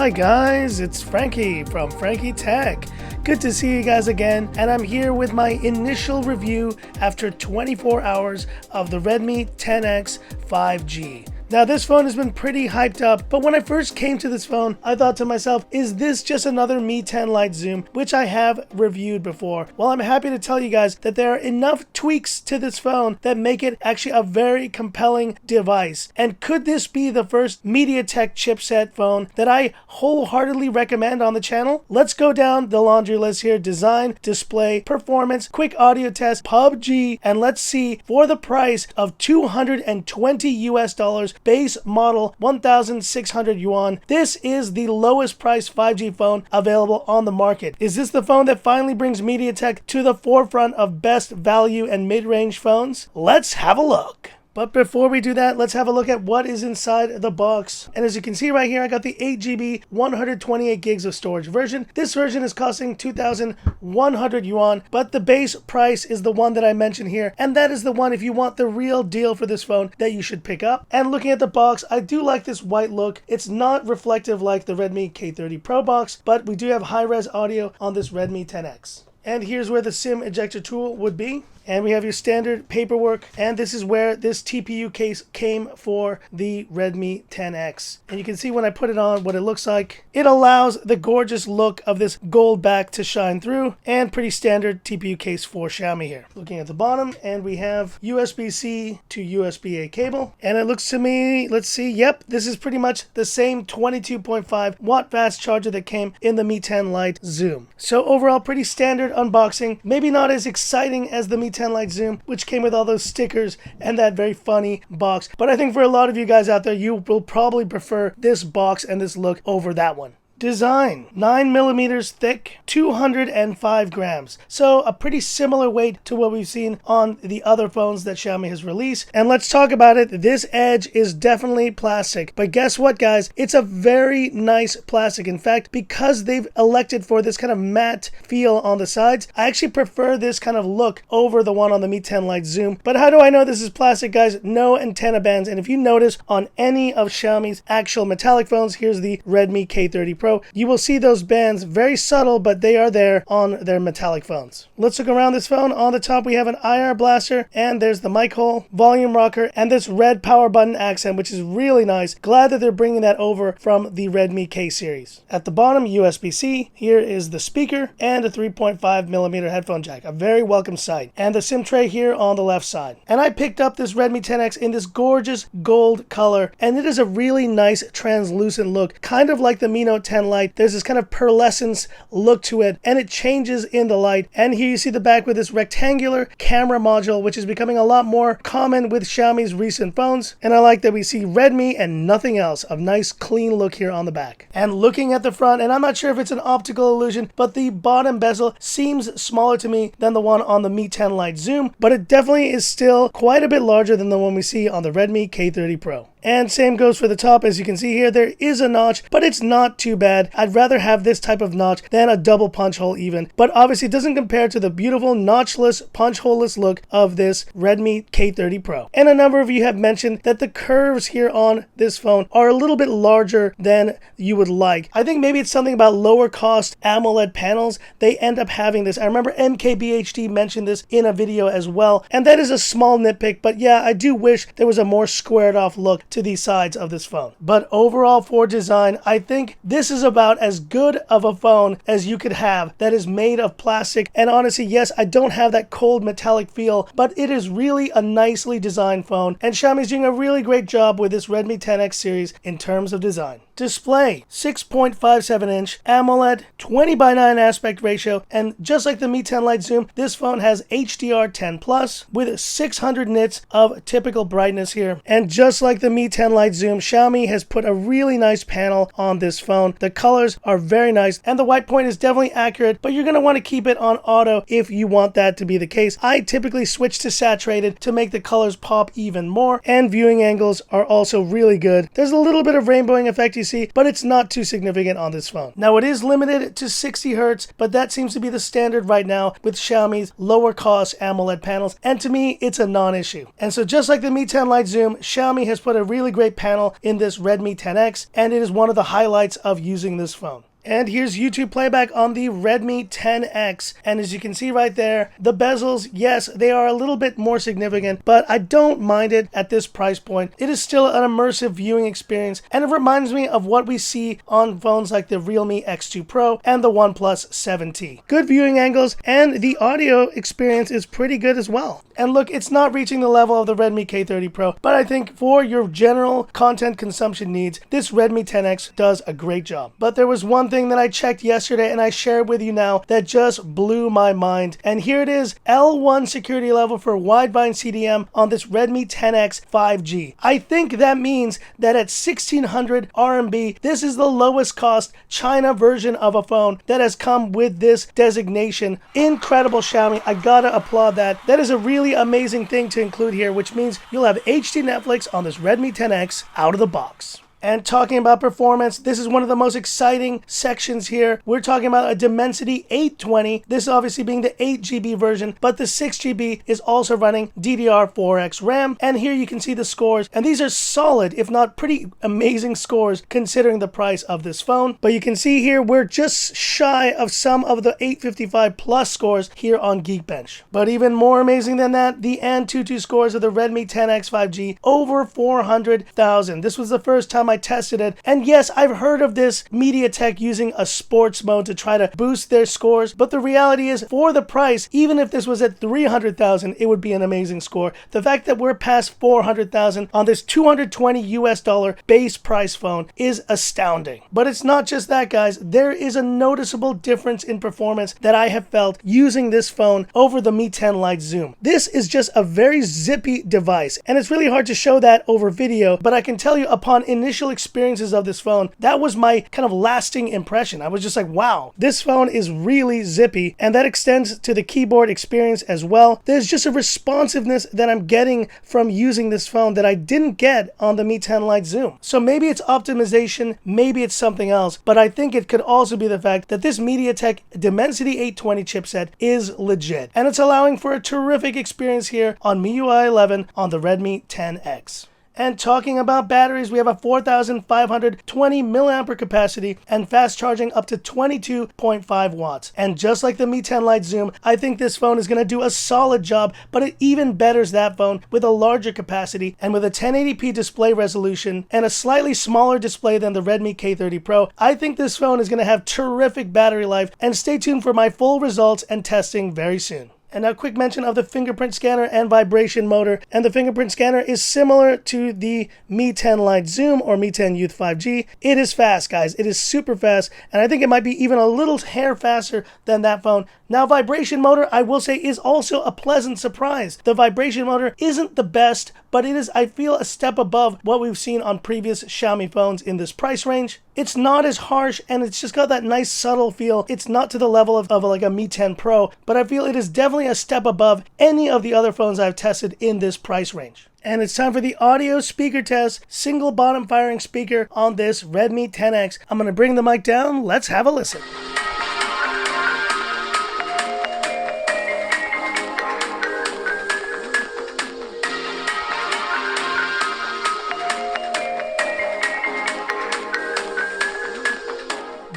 Hi guys, it's Frankie from Frankie Tech. Good to see you guys again, and I'm here with my initial review after 24 hours of the Redmi 10X 5G. Now this phone has been pretty hyped up, but when I first came to this phone, I thought to myself, is this just another Mi 10 Lite Zoom, which I have reviewed before? Well, I'm happy to tell you guys that there are enough tweaks to this phone that make it actually a very compelling device. And could this be the first MediaTek chipset phone that I wholeheartedly recommend on the channel? Let's go down the laundry list here: design, display, performance, quick audio test, PUBG, and let's see, for the price of $220 base model, 1,600 yuan, this is the lowest priced 5G phone available on the market. Is this the phone that finally brings MediaTek to the forefront of best value and mid-range phones? Let's have a look. But before we do that, let's have a look at what is inside the box. And as you can see right here, I got the 8GB 128 gigs of storage version. This version is costing 2,100 yuan, but the base price is the one that I mentioned here. And that is the one, if you want the real deal for this phone, that you should pick up. And looking at the box, I do like this white look. It's not reflective like the Redmi K30 Pro box, but we do have high-res audio on this Redmi 10X. And here's where the SIM ejector tool would be. And we have your standard paperwork, and this is where this TPU case came for the Redmi 10X. And you can see when I put it on what it looks like. It allows the gorgeous look of this gold back to shine through, and pretty standard TPU case for Xiaomi here. Looking at the bottom, and we have USB-C to USB-A cable. And it looks to me, let's see, yep, this is pretty much the same 22.5 watt fast charger that came in the Mi 10 Lite Zoom. So overall, pretty standard unboxing. Maybe not as exciting as the Mi 10 Lite Zoom, which came with all those stickers and that very funny box. But I think for a lot of you guys out there, you will probably prefer this box and this look over that one. Design, 9mm thick, 205 grams. So a pretty similar weight to what we've seen on the other phones that Xiaomi has released. And let's talk about it. This edge is definitely plastic. But guess what, guys? It's a very nice plastic. In fact, because they've elected for this kind of matte feel on the sides, I actually prefer this kind of look over the one on the Mi 10 Lite Zoom. But how do I know this is plastic, guys? No antenna bands. And if you notice on any of Xiaomi's actual metallic phones, here's the Redmi K30 Pro, you will see those bands, very subtle, but they are there on their metallic phones. Let's look around this phone. On the top, we have an IR blaster, and there's the mic hole, volume rocker, and this red power button accent, which is really nice. Glad that they're bringing that over from the Redmi K series. At the bottom, USB-C. Here is the speaker and a 3.5mm headphone jack. A very welcome sight. And the SIM tray here on the left side. And I picked up this Redmi 10X in this gorgeous gold color, and it is a really nice translucent look, kind of like the Mi Note 10 Lite. There's this kind of pearlescence look to it, and it changes in the light. And here you see the back with this rectangular camera module, which is becoming a lot more common with Xiaomi's recent phones. And I like that we see Redmi and nothing else. A nice clean look here on the back. And looking at the front, and I'm not sure if it's an optical illusion, but the bottom bezel seems smaller to me than the one on the Mi 10 Lite Zoom, but it definitely is still quite a bit larger than the one we see on the Redmi K30 Pro. And same goes for the top. As you can see here, there is a notch, but it's not too bad. I'd rather have this type of notch than a double punch hole even. But obviously it doesn't compare to the beautiful notchless, punch holeless look of this Redmi K30 Pro. And a number of you have mentioned that the curves here on this phone are a little bit larger than you would like. I think maybe it's something about lower cost AMOLED panels. They end up having this. I remember MKBHD mentioned this in a video as well. And that is a small nitpick, but yeah, I do wish there was a more squared off look to the sides of this phone. But overall for design, I think this is about as good of a phone as you could have that is made of plastic. And honestly, yes, I don't have that cold metallic feel, but it is really a nicely designed phone, and Xiaomi's doing a really great job with this Redmi 10X series in terms of design. Display, 6.57-inch AMOLED, 20:9 aspect ratio, and just like the Mi 10 Lite Zoom, this phone has HDR10+ with 600 nits of typical brightness here. And just like the Mi 10 Lite Zoom, Xiaomi has put a really nice panel on this phone. The colors are very nice, and the white point is definitely accurate, but you're going to want to keep it on auto if you want that to be the case. I typically switch to saturated to make the colors pop even more, and viewing angles are also really good. There's a little bit of rainbowing effect you PC, but it's not too significant on this phone. Now, it is limited to 60 Hz, but that seems to be the standard right now with Xiaomi's lower cost AMOLED panels, and to me, it's a non-issue. And so just like the Mi 10 Lite Zoom, Xiaomi has put a really great panel in this Redmi 10X, and it is one of the highlights of using this phone. And here's YouTube playback on the Redmi 10X, and as you can see right there, the bezels, yes, they are a little bit more significant, but I don't mind it at this price point. It is still an immersive viewing experience, and it reminds me of what we see on phones like the Realme X2 Pro and the OnePlus 7T. Good viewing angles, and the audio experience is pretty good as well. And look, it's not reaching the level of the Redmi K30 Pro, but I think for your general content consumption needs, this Redmi 10X does a great job. But there was one thing that I checked yesterday and I shared with you now that just blew my mind. And here it is, L1 security level for wideband CDM on this Redmi 10X 5G. I think that means that at 1600 RMB, this is the lowest cost China version of a phone that has come with this designation. Incredible, Xiaomi. I gotta applaud that. That is a really amazing thing to include here, which means you'll have HD Netflix on this Redmi 10X out of the box. And talking about performance, this is one of the most exciting sections here. We're talking about a Dimensity 820. This obviously being the 8GB version, but the 6GB is also running DDR4X RAM. And here you can see the scores. And these are solid, if not pretty amazing scores, considering the price of this phone. But you can see here, we're just shy of some of the 855 plus scores here on Geekbench. But even more amazing than that, the Antutu scores of the Redmi 10X 5G, over 400,000. This was the first time I tested it, and yes, I've heard of this MediaTek using a sports mode to try to boost their scores, but the reality is, for the price, even if this was at 300,000, it would be an amazing score. The fact that we're past 400,000 on this $220 base price phone is astounding. But it's not just that, guys. There is a noticeable difference in performance that I have felt using this phone over the Mi 10 Lite Zoom. This is just a very zippy device, and it's really hard to show that over video, but I can tell you upon initial experiences of this phone, that was my kind of lasting impression. I was just like, wow, this phone is really zippy, and that extends to the keyboard experience as well. There's just a responsiveness that I'm getting from using this phone that I didn't get on the Mi 10 Lite Zoom. So maybe it's optimization, maybe it's something else, but I think it could also be the fact that this MediaTek Dimensity 820 chipset is legit, and it's allowing for a terrific experience here on MIUI 11 on the Redmi 10X. And talking about batteries, we have a 4,520 milliampere capacity and fast charging up to 22.5 watts. And just like the Mi 10 Lite Zoom, I think this phone is going to do a solid job, but it even betters that phone with a larger capacity and with a 1080p display resolution and a slightly smaller display than the Redmi K30 Pro. I think this phone is going to have terrific battery life, and stay tuned for my full results and testing very soon. And now, quick mention of the fingerprint scanner and vibration motor. And the fingerprint scanner is similar to the Mi 10 Lite Zoom or Mi 10 Youth 5G. It is fast, guys. It is super fast, and I think it might be even a little hair faster than that phone. Now, vibration motor, I will say, is also a pleasant surprise. The vibration motor isn't the best, but it is, I feel, a step above what we've seen on previous Xiaomi phones in this price range. It's not as harsh, and it's just got that nice subtle feel. It's not to the level of like a Mi 10 Pro, but I feel it is definitely a step above any of the other phones I've tested in this price range. And it's time for the audio speaker test, single bottom firing speaker on this Redmi 10X. I'm going to bring the mic down. Let's have a listen.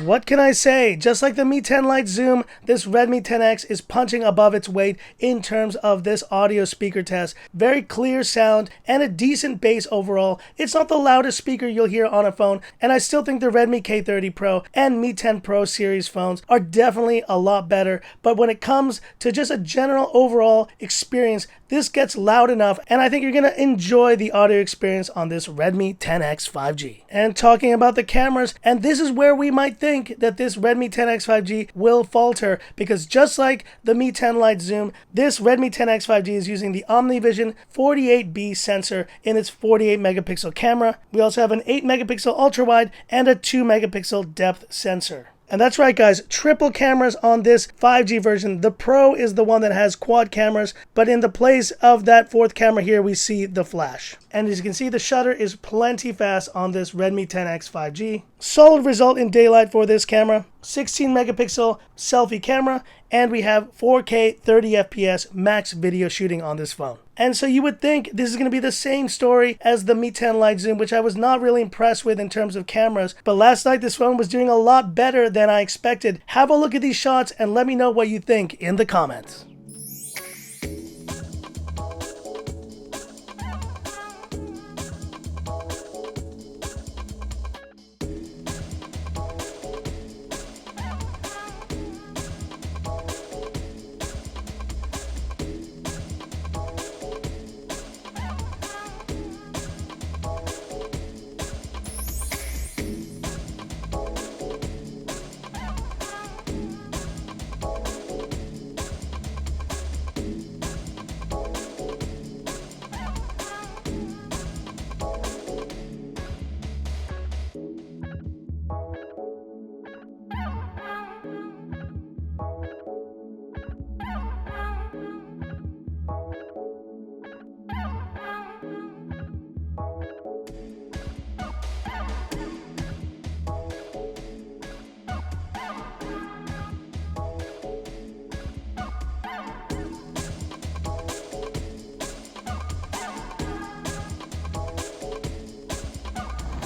What can I say? Just like the Mi 10 Lite Zoom, this Redmi 10X is punching above its weight in terms of this audio speaker test. Very clear sound and a decent bass overall. It's not the loudest speaker you'll hear on a phone, and I still think the Redmi K30 Pro and Mi 10 Pro series phones are definitely a lot better. But when it comes to just a general overall experience, this gets loud enough, and I think you're going to enjoy the audio experience on this Redmi 10X 5G. And talking about the cameras, and this is where we might think that this Redmi 10X 5G will falter, because just like the Mi 10 Lite Zoom, this Redmi 10X 5G is using the OmniVision 48B sensor in its 48 megapixel camera. We also have an 8 megapixel ultra wide and a 2 megapixel depth sensor. And that's right, guys, triple cameras on this 5G version. The Pro is the one that has quad cameras, but in the place of that fourth camera here, we see the flash. And as you can see, the shutter is plenty fast on this Redmi 10X 5G. Solid result in daylight for this camera. 16 megapixel selfie camera, and we have 4K 30 FPS max video shooting on this phone. And so you would think this is going to be the same story as the Mi 10 Lite Zoom, which I was not really impressed with in terms of cameras. But last night this phone was doing a lot better than I expected. Have a look at these shots and let me know what you think in the comments.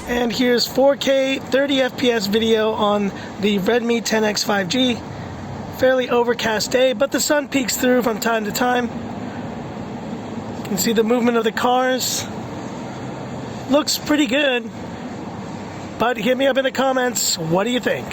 And here's 4K 30 FPS video on the Redmi 10X 5G. Fairly overcast day, but the sun peeks through from time to time. You can see the movement of the cars. Looks pretty good. But hit me up in the comments, what do you think?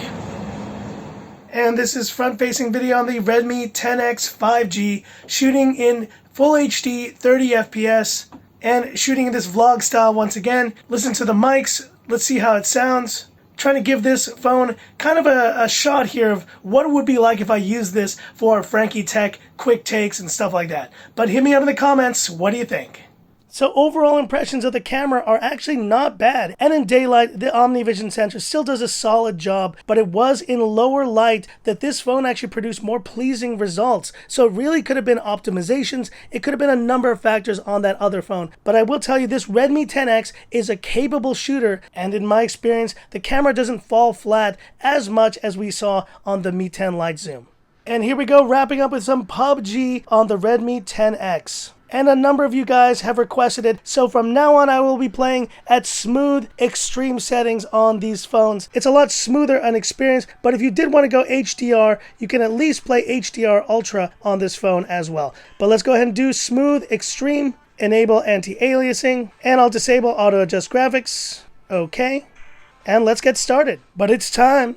And this is front-facing video on the Redmi 10X 5G, shooting in Full HD 30 FPS. And shooting in this vlog style once again. Listen to the mics. Let's see how it sounds. Trying to give this phone kind of a shot here of what it would be like if I used this for Frankie Tech, quick takes and stuff like that. But hit me up in the comments. What do you think? So overall impressions of the camera are actually not bad, and in daylight the OmniVision sensor still does a solid job, but it was in lower light that this phone actually produced more pleasing results. So it really could have been optimizations, it could have been a number of factors on that other phone. But I will tell you, this Redmi 10X is a capable shooter, and in my experience the camera doesn't fall flat as much as we saw on the Mi 10 Lite Zoom. And here we go, wrapping up with some PUBG on the Redmi 10X. And a number of you guys have requested it, so from now on I will be playing at smooth extreme settings on these phones. It's a lot smoother an experience, but if you did want to go HDR, you can at least play HDR Ultra on this phone as well. But let's go ahead and do smooth extreme, enable anti-aliasing, and I'll disable auto adjust graphics. Okay, and let's get started. But it's time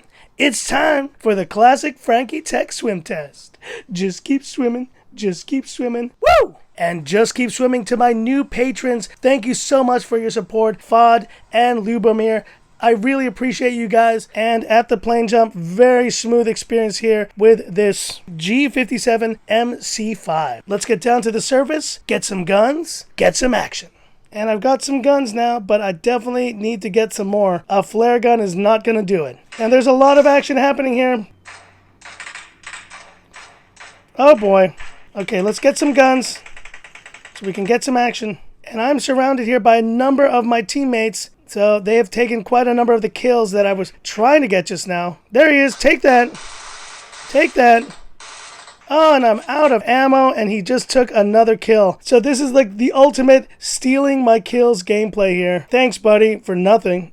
for the classic Frankie Tech swim test. Just keep swimming, just keep swimming. Woo! And just keep swimming to my new patrons. Thank you so much for your support, Fod and Lubomir. I really appreciate you guys. And at the plane jump, very smooth experience here with this G57 MC5. Let's get down to the surface, get some guns, get some action. And I've got some guns now, but I definitely need to get some more. A flare gun is not going to do it. And there's a lot of action happening here. Oh boy. Okay, let's get some guns so we can get some action. And I'm surrounded here by a number of my teammates, so they have taken quite a number of the kills that I was trying to get just now. There he is. Take that. Take that. Oh, and I'm out of ammo, and he just took another kill. So this is like the ultimate stealing my kills gameplay here. Thanks, buddy, for nothing.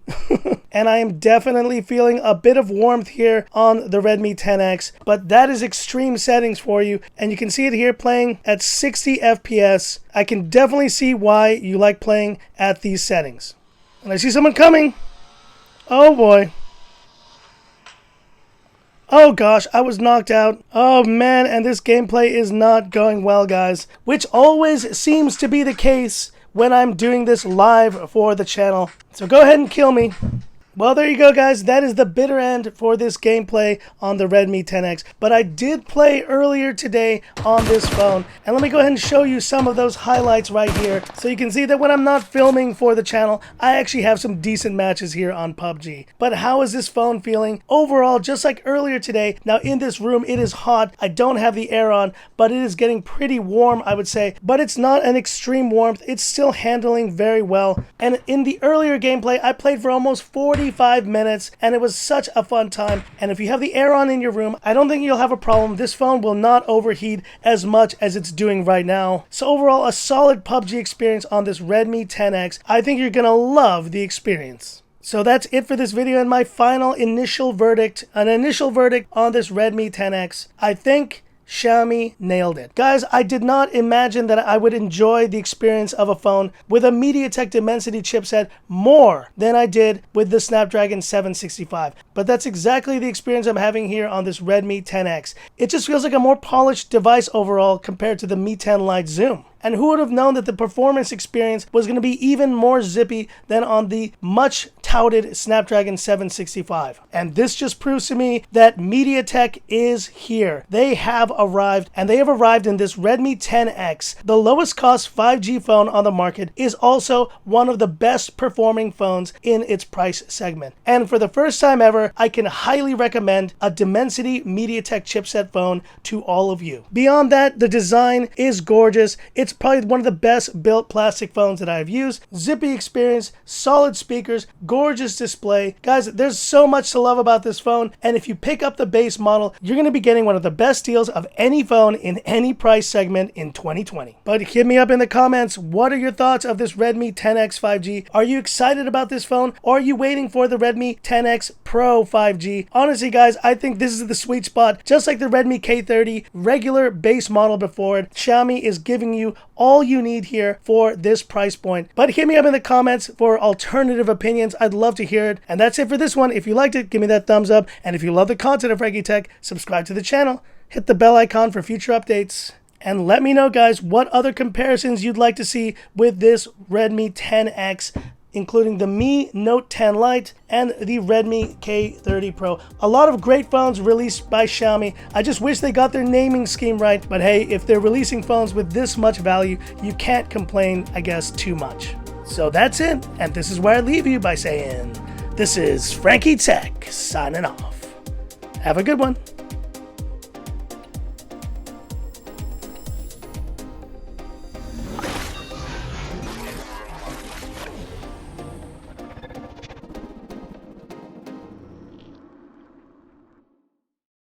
And I am definitely feeling a bit of warmth here on the Redmi 10X, but that is extreme settings for you, and you can see it here playing at 60 FPS. I can definitely see why you like playing at these settings. And I see someone coming. Oh boy. Oh gosh, I was knocked out. Oh man, and this gameplay is not going well, guys, which always seems to be the case when I'm doing this live for the channel. So go ahead and kill me. Well, there you go, guys. That is the bitter end for this gameplay on the Redmi 10X. But I did play earlier today on this phone. And let me go ahead and show you some of those highlights right here. So you can see that when I'm not filming for the channel, I actually have some decent matches here on PUBG. But how is this phone feeling? Overall, just like earlier today, now in this room, it is hot. I don't have the air on, but it is getting pretty warm, I would say. But it's not an extreme warmth. It's still handling very well. And in the earlier gameplay, I played for almost 45 minutes, and it was such a fun time. And if you have the air on in your room, I don't think you'll have a problem. This phone will not overheat as much as it's doing right now. So overall, a solid PUBG experience on this Redmi 10X. I think you're gonna love the experience. So that's it for this video and my final initial verdict, an initial verdict on this Redmi 10X. I think Xiaomi nailed it. Guys, I did not imagine that I would enjoy the experience of a phone with a MediaTek Dimensity chipset more than I did with the Snapdragon 765. But that's exactly the experience I'm having here on this Redmi 10X. It just feels like a more polished device overall compared to the Mi 10 Lite Zoom. And who would have known that the performance experience was going to be even more zippy than on the much touted Snapdragon 765. And this just proves to me that MediaTek is here. They have arrived, and they have arrived in this Redmi 10X. The lowest cost 5G phone on the market is also one of the best performing phones in its price segment. And for the first time ever, I can highly recommend a Dimensity MediaTek chipset phone to all of you. Beyond that, the design is gorgeous. It's probably one of the best built plastic phones that I've used. Zippy experience, solid speakers, gorgeous display. Guys, there's so much to love about this phone, and if you pick up the base model, you're going to be getting one of the best deals of any phone in any price segment in 2020. But hit me up in the comments. What are your thoughts of this Redmi 10X 5G? Are you excited about this phone, or are you waiting for the Redmi 10X Pro 5G? Honestly, guys, I think this is the sweet spot. Just like the Redmi K30 regular base model before it, Xiaomi is giving you all you need here for this price point. But hit me up in the comments for alternative opinions. I'd love to hear it. And that's it for this one. If you liked it, give me that thumbs up. And if you love the content of Frankie Tech, subscribe to the channel, hit the bell icon for future updates. And let me know, guys, what other comparisons you'd like to see with this Redmi 10X, including the Mi Note 10 Lite and the Redmi K30 Pro. A lot of great phones released by Xiaomi. I just wish they got their naming scheme right, but hey, if they're releasing phones with this much value, you can't complain, I guess, too much. So that's it, and this is where I leave you by saying, this is Frankie Tech signing off. Have a good one.